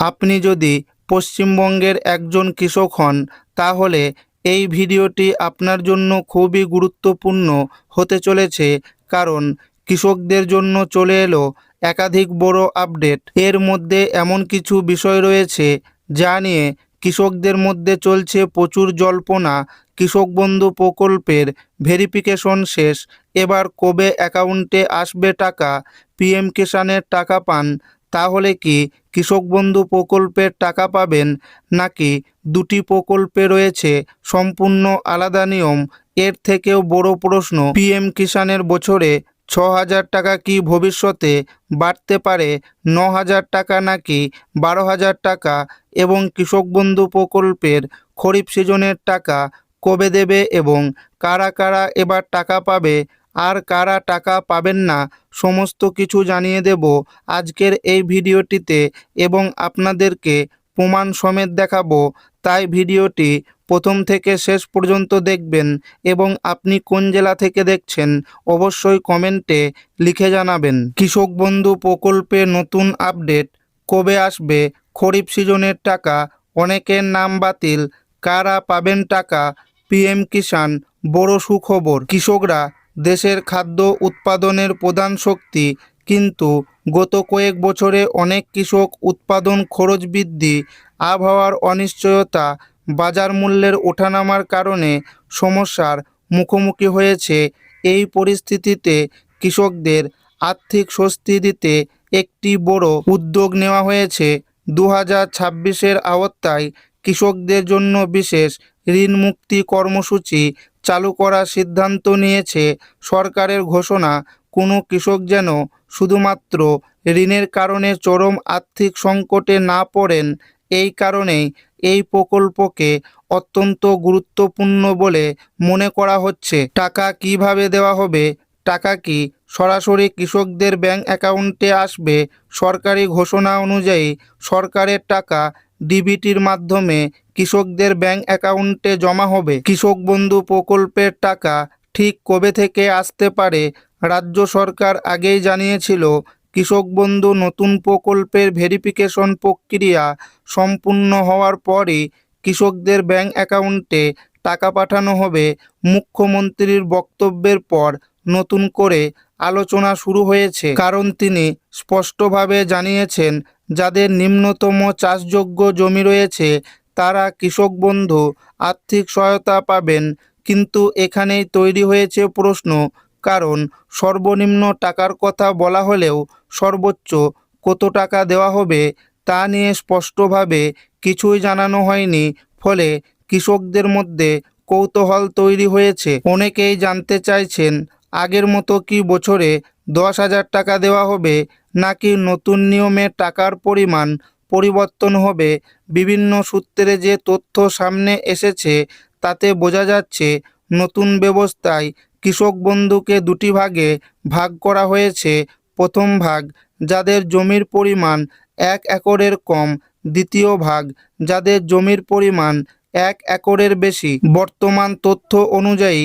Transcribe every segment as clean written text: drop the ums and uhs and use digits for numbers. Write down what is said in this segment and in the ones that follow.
আপনি যদি পশ্চিমবঙ্গের একজন কৃষক হন তাহলে এই ভিডিওটি আপনার জন্য খুবই গুরুত্বপূর্ণ হতে চলেছে, কারণ কৃষকদের জন্য চলে এলো একাধিক বড় আপডেট। এর মধ্যে এমন কিছু বিষয় রয়েছে যা নিয়ে কৃষকদের মধ্যে চলছে প্রচুর জল্পনা। কৃষক বন্ধু প্রকল্পের ভেরিফিকেশন শেষ, এবার কবে অ্যাকাউন্টে আসবে টাকা? পিএম কিষাণের টাকা পান, তাহলে কি কৃষক বন্ধু প্রকল্পের টাকা পাবেন, নাকি দুটি প্রকল্পে রয়েছে সম্পূর্ণ আলাদা নিয়ম? এর থেকেও বড় প্রশ্ন, পিএম কিষাণের বছরে 6,000 টাকা কি ভবিষ্যতে বাড়তে পারে 9,000 টাকা নাকি 12,000 টাকা? এবং কৃষক বন্ধু প্রকল্পের খরিফ সিজনের টাকা কবে দেবে এবং কারা কারা এবার টাকা পাবে আর কারা টাকা পাবেন না, সমস্ত কিছু জানিয়ে দেব আজকের এই ভিডিওটিতে এবং আপনাদেরকে প্রমাণ সমেত দেখাবো। তাই ভিডিওটি প্রথম থেকে শেষ পর্যন্ত দেখবেন এবং আপনি কোন জেলা থেকে দেখছেন অবশ্যই কমেন্টে লিখে জানাবেন। কৃষক বন্ধু প্রকল্পে নতুন আপডেট, কবে আসবে খরিফ সিজনের টাকা? অনেকের নাম বাতিল, কারা পাবেন টাকা? পিএম কিষাণ বড় সুখবর। কৃষকরা দেশের খাদ্য উৎপাদনের প্রধান শক্তি, কিন্তু গত কয়েক বছরে অনেক কৃষক উৎপাদন খরচ বৃদ্ধি, আবহাওয়ার অনিশ্চয়তা, বাজার মূল্যের ওঠানামার কারণে সমস্যার মুখোমুখি হয়েছে। এই পরিস্থিতিতে কৃষকদের আর্থিক স্বস্তি দিতে একটি বড় উদ্যোগ নেওয়া হয়েছে। 2026-এর আওতায় কৃষকদের জন্য বিশেষ ঋণ মুক্তি কর্মসূচি চালু করার সিদ্ধান্ত নিয়েছে সরকারের ঘোষণা। কোনো কৃষক যেন শুধুমাত্র ঋণের কারণে চরম আর্থিক সংকটে না পড়েন, এই কারণেই এই প্রকল্পকে অত্যন্ত গুরুত্বপূর্ণ বলে মনে করা হচ্ছে। টাকা কিভাবে দেওয়া হবে? টাকা কি সরাসরি কৃষকদের ব্যাংক অ্যাকাউন্টে আসবে? সরকারি ঘোষণা অনুযায়ী সরকারের টাকা ডিবিটির মাধ্যমে কৃষকদের ব্যাংক অ্যাকাউন্টে জমা হবে। কৃষক বন্ধু প্রকল্পের টাকা ঠিক কবে থেকে আসতে পারে? রাজ্য সরকার আগেই জানিয়েছিল কৃষক বন্ধু নতুন প্রকল্পের ভেরিফিকেশন প্রক্রিয়া সম্পূর্ণ হওয়ার পরই কৃষকদের ব্যাংক অ্যাকাউন্টে টাকা পাঠানো হবে। মুখ্যমন্ত্রীর বক্তব্যের পর নতুন করে আলোচনা শুরু হয়েছে, কারণ তিনি স্পষ্টভাবে জানিয়েছেন যাদের নিম্নতম চাষযোগ্য জমি রয়েছে তারা কৃষক বন্ধু আর্থিক সহায়তা পাবেন। কিন্তু এখানেই তৈরি হয়েছে প্রশ্ন, কারণ সর্বনিম্ন টাকার কথা বলা হলেও সর্বোচ্চ কত টাকা দেওয়া হবে তা নিয়ে স্পষ্টভাবে কিছুই জানানো হয়নি। ফলে কৃষকদের মধ্যে কৌতূহল তৈরি হয়েছে। অনেকেই জানতে চাইছেন আগের মতো কি বছরে 10,000 টাকা দেওয়া হবে, নাকি নতুন নিয়মে টাকার পরিমাণ পরিবর্তন হবে। বিভিন্ন সূত্রে যে তথ্য সামনে এসেছে তাতে বোঝা যাচ্ছে নতুন ব্যবস্থায় কৃষক বন্ধুকে দুটি ভাগে ভাগ করা হয়েছে। প্রথম ভাগ যাদের জমির পরিমাণ 1 একরের কম, দ্বিতীয় ভাগ যাদের জমির পরিমাণ 1 একরের বেশি। বর্তমান তথ্য অনুযায়ী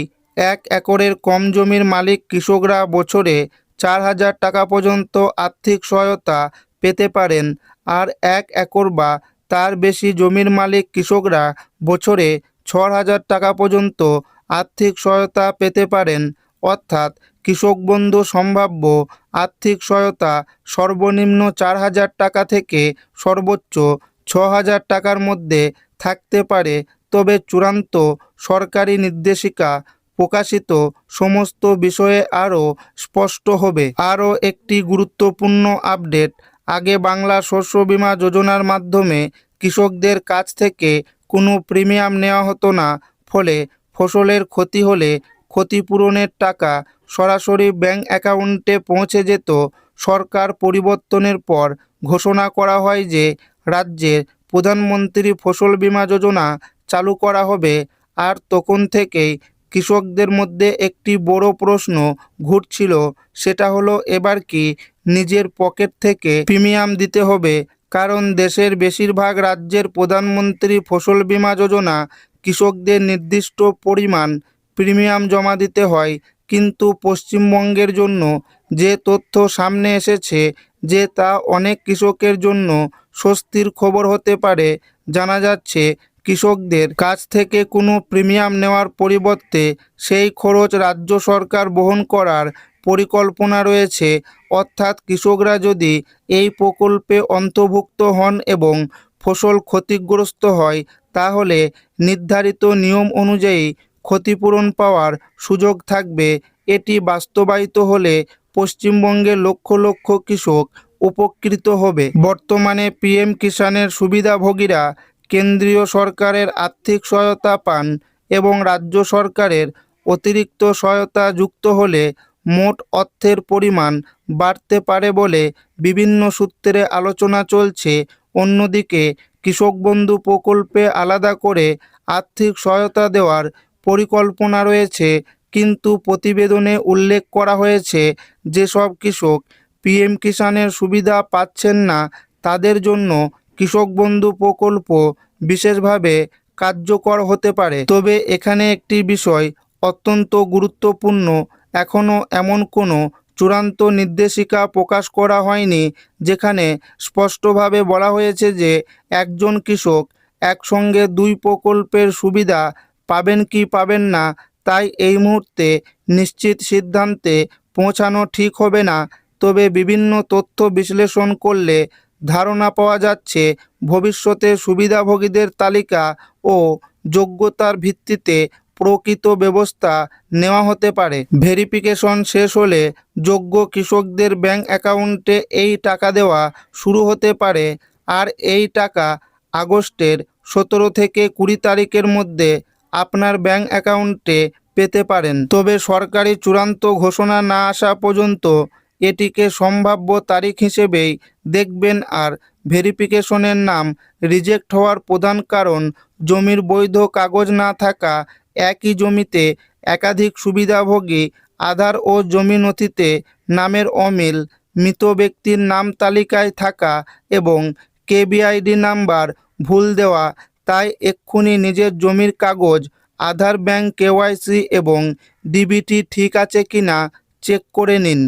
1 একরের কম জমির মালিক কৃষকরা বছরে 4,000 টাকা পর্যন্ত আর্থিক সহায়তা পেতে পারেন, আর 1 একর বা তার বেশি জমির মালিক কৃষকরা বছরে 6,000 টাকা পর্যন্ত আর্থিক সহায়তা পেতে পারেন। অর্থাৎ কৃষক বন্ধু সম্ভাব্য আর্থিক সহায়তা সর্বনিম্ন 4,000 টাকা থেকে সর্বোচ্চ 6,000 টাকার মধ্যে থাকতে পারে। তবে চূড়ান্ত সরকারি নির্দেশিকা প্রকাশিত সমস্ত বিষয়ে আরও স্পষ্ট হবে। আরও একটি গুরুত্বপূর্ণ আপডেট, আগে বাংলা শস্য বীমা যোজনার মাধ্যমে কৃষকদের কাছ থেকে কোনো প্রিমিয়াম নেওয়া হতো না। ফলে ফসলের ক্ষতি হলে ক্ষতিপূরণের টাকা সরাসরি ব্যাংক অ্যাকাউন্টে পৌঁছে যেত। সরকার পরিবর্তনের পর ঘোষণা করা হয় যে রাজ্যের প্রধানমন্ত্রী ফসল বীমা যোজনা চালু করা হবে। আর তখন থেকেই কৃষকদের মধ্যে একটি বড় প্রশ্ন ঘুরছিল, সেটা হলো এবার কি নিজের পকেট থেকে প্রিমিয়াম দিতে হবে? কারণ দেশের বেশিরভাগ রাজ্যের প্রধানমন্ত্রী ফসল বীমা যোজনা কৃষকদের নির্দিষ্ট পরিমাণ প্রিমিয়াম জমা দিতে হয়। কিন্তু পশ্চিমবঙ্গের জন্য যে তথ্য সামনে এসেছে যে তা অনেক কৃষকের জন্য স্বস্তির খবর হতে পারে। জানা যাচ্ছে কৃষকদের কাছ থেকে কোনো প্রিমিয়াম নেওয়ার পরিবর্তে সেই খরচ রাজ্য সরকার বহন করার পরিকল্পনা রয়েছে। অর্থাৎ কৃষকরা যদি এই প্রকল্পে অন্তর্ভুক্ত হন এবং ফসল ক্ষতিগ্রস্ত হয় তাহলে নির্ধারিত নিয়ম অনুযায়ী ক্ষতিপূরণ পাওয়ার সুযোগ থাকবে। এটি বাস্তবায়িত হলে পশ্চিমবঙ্গের লক্ষ লক্ষ কৃষক উপকৃত হবে। বর্তমানে পিএম কিষাণের সুবিধাভোগীরা কেন্দ্রীয় সরকারের আর্থিক সহায়তা পান এবং রাজ্য সরকারের অতিরিক্ত সহায়তা যুক্ত হলে মোট অর্থের পরিমাণ বাড়তে পারে বলে বিভিন্ন সূত্রে আলোচনা চলছে। অন্যদিকে কৃষক বন্ধু প্রকল্পে আলাদা করে আর্থিক সহায়তা দেওয়ার পরিকল্পনা রয়েছে, কিন্তু প্রতিবেদনে উল্লেখ করা হয়েছে যেসব কৃষক পিএম কিষাণের সুবিধা পাচ্ছেন না তাদের জন্য কৃষক বন্ধু প্রকল্প বিশেষভাবে কার্যকর হতে পারে। তবে এখানে একটি বিষয় অত্যন্ত গুরুত্বপূর্ণ, এখনও এমন কোনো চূড়ান্ত নির্দেশিকা প্রকাশ করা হয়নি যেখানে স্পষ্টভাবে বলা হয়েছে যে একজন কৃষক একসঙ্গে দুই প্রকল্পের সুবিধা পাবেন কি পাবেন না। তাই এই মুহূর্তে নিশ্চিত সিদ্ধান্তে পৌঁছানো ঠিক হবে না। তবে বিভিন্ন তথ্য বিশ্লেষণ করলে ধারণা পাওয়া যাচ্ছে ভবিষ্যতে সুবিধাভোগীদের তালিকা ও যোগ্যতার ভিত্তিতে প্রকৃত ব্যবস্থা নেওয়া হতে পারে। ভেরিফিকেশন শেষ হলে যোগ্য কৃষকদের ব্যাংক অ্যাকাউন্টে এই টাকা দেওয়া শুরু হতে পারে। আর এই টাকা আগস্টের 17 থেকে 20 তারিখের মধ্যে আপনার ব্যাংক অ্যাকাউন্টে পেতে পারেন। তবে সরকারি চূড়ান্ত ঘোষণা না আসা পর্যন্ত এটিকে সম্ভাব্য তারিখ হিসেবেই দেখবেন। আর ভেরিফিকেশনের নাম রিজেক্ট হওয়ার প্রধান কারণ জমির বৈধ কাগজ না থাকা, একই জমিতে একাধিক সুবিধাভোগী, আধার ও জমি নথিতে নামের অমিল, মৃত ব্যক্তির নাম তালিকায় থাকা এবং কেবিআইডি নাম্বার ভুল দেওয়া। তাই এক্ষুনি নিজের জমির কাগজ, আধার, ব্যাংক কেওয়াইসি এবং ডিবিটি ঠিক আছে কিনা চেক করে নিন।